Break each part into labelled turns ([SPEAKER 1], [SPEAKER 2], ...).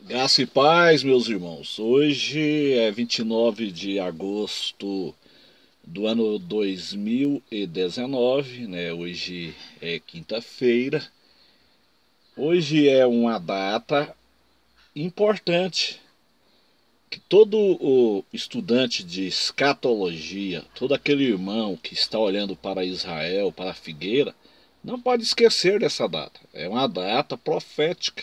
[SPEAKER 1] Graça e paz, meus irmãos. Hoje é 29 de agosto do ano 2019, né? Hoje é quinta-feira. Hoje é uma data importante que todo o estudante de escatologia, todo aquele irmão que está olhando para Israel, para a figueira, não pode esquecer dessa data. É uma data profética.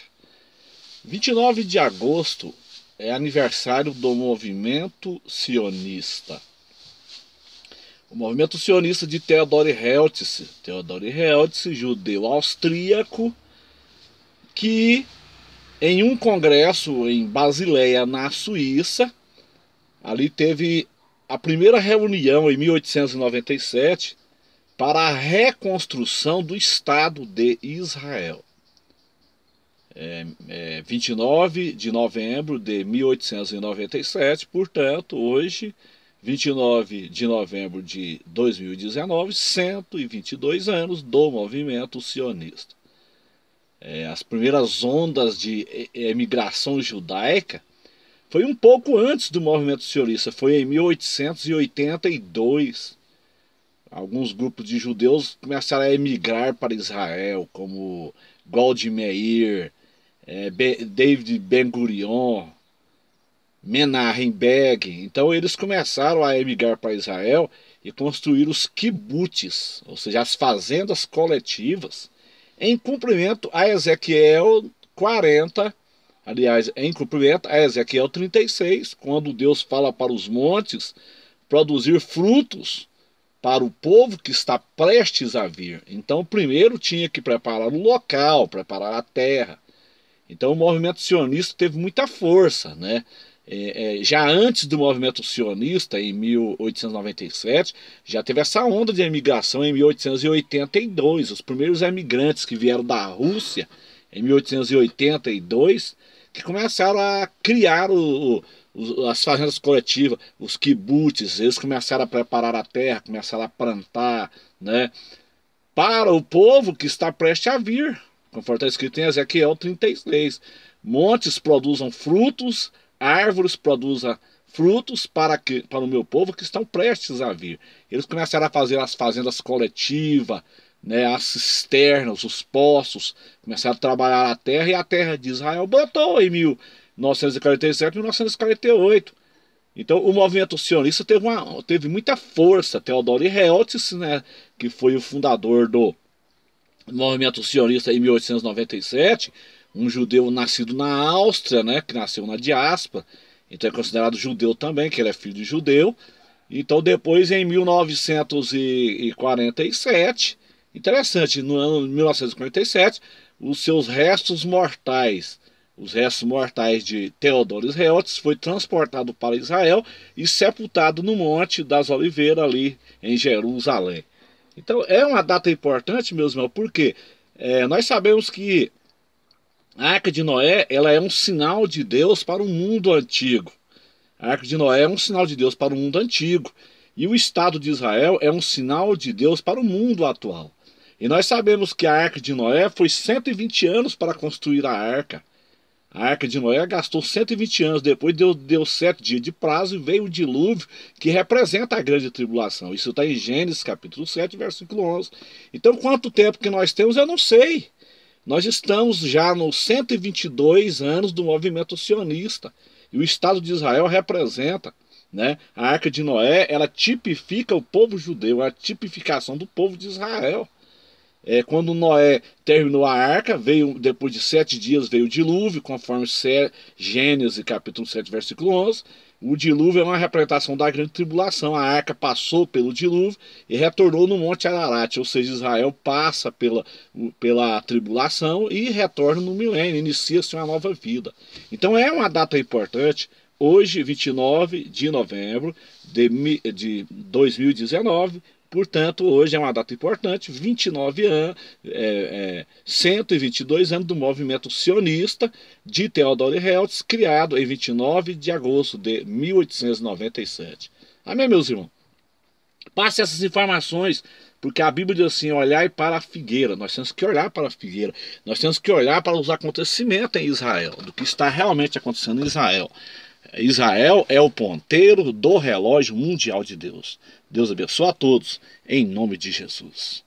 [SPEAKER 1] 29 de agosto é aniversário do movimento sionista. O movimento sionista de Theodor Herzl. Theodor Herzl, judeu austríaco, que em um congresso em Basileia, na Suíça, ali teve a primeira reunião em 1897 para a reconstrução do Estado de Israel. 29 de novembro de 1897, portanto, hoje, 29 de novembro de 2019, 122 anos do movimento sionista. As primeiras ondas de emigração judaica foi um pouco antes do movimento sionista, foi em 1882. Alguns grupos de judeus começaram a emigrar para Israel, como Golda Meir, David Ben-Gurion, Menahem Begin. Então eles começaram a emigrar para Israel e construir os kibbutz, ou seja, as fazendas coletivas, em cumprimento a Ezequiel 40, aliás, em cumprimento a Ezequiel 36, quando Deus fala para os montes produzir frutos para o povo que está prestes a vir. Então primeiro tinha que preparar o local, preparar a terra. Então o movimento sionista teve muita força, né? Já antes do movimento sionista, em 1897, já teve essa onda de imigração em 1882. Os primeiros imigrantes que vieram da Rússia em 1882, que começaram a criar as fazendas coletivas, os kibbutz. Eles começaram a preparar a terra, começaram a plantar, né? Para o povo que está prestes a vir, conforme está escrito em Ezequiel 36. Montes produzam frutos, árvores produzam frutos para o meu povo que estão prestes a vir. Eles começaram a fazer as fazendas coletivas, né, as cisternas, os poços, começaram a trabalhar a terra, e a terra de Israel brotou em 1947, 1948. Então o movimento sionista teve muita força. Theodor Herzl, né, que foi o fundador do movimento sionista em 1897, um judeu nascido na Áustria, né, que nasceu na diáspora, então é considerado judeu também, que ele é filho de judeu. Então depois, em 1947, interessante, no ano 1947, os seus restos mortais de Theodor Herzl foi transportado para Israel e sepultado no Monte das Oliveiras, ali em Jerusalém. Então é uma data importante, meus irmãos, porque nós sabemos que a Arca de Noé, ela é um sinal de Deus para o mundo antigo. A Arca de Noé é um sinal de Deus para o mundo antigo. E o Estado de Israel é um sinal de Deus para o mundo atual. E nós sabemos que a Arca de Noé foi 120 anos para construir a Arca. A Arca de Noé gastou 120 anos, depois deu 7 dias de prazo e veio o dilúvio, que representa a grande tribulação. Isso está em Gênesis capítulo 7, versículo 11. Então quanto tempo que nós temos eu não sei. Nós estamos já nos 122 anos do movimento sionista. E o Estado de Israel representa, né? A Arca de Noé, ela tipifica o povo judeu, a tipificação do povo de Israel. Quando Noé terminou a arca, veio, depois de 7 dias veio o dilúvio, conforme Gênesis capítulo 7, versículo 11. O dilúvio é uma representação da grande tribulação. A arca passou pelo dilúvio e retornou no Monte Ararat, ou seja, Israel passa pela tribulação e retorna no milênio, inicia-se uma nova vida. Então é uma data importante. Hoje, 29 de novembro de 2019, portanto, hoje é uma data importante, 29 anos, 122 anos do movimento sionista de Theodor Herzl, criado em 29 de agosto de 1897. Amém, meus irmãos? Passe essas informações, porque a Bíblia diz assim: olhai para a figueira. Nós temos que olhar para a figueira. Nós temos que olhar para os acontecimentos em Israel, do que está realmente acontecendo em Israel. Israel é o ponteiro do relógio mundial de Deus. Deus abençoe a todos, em nome de Jesus.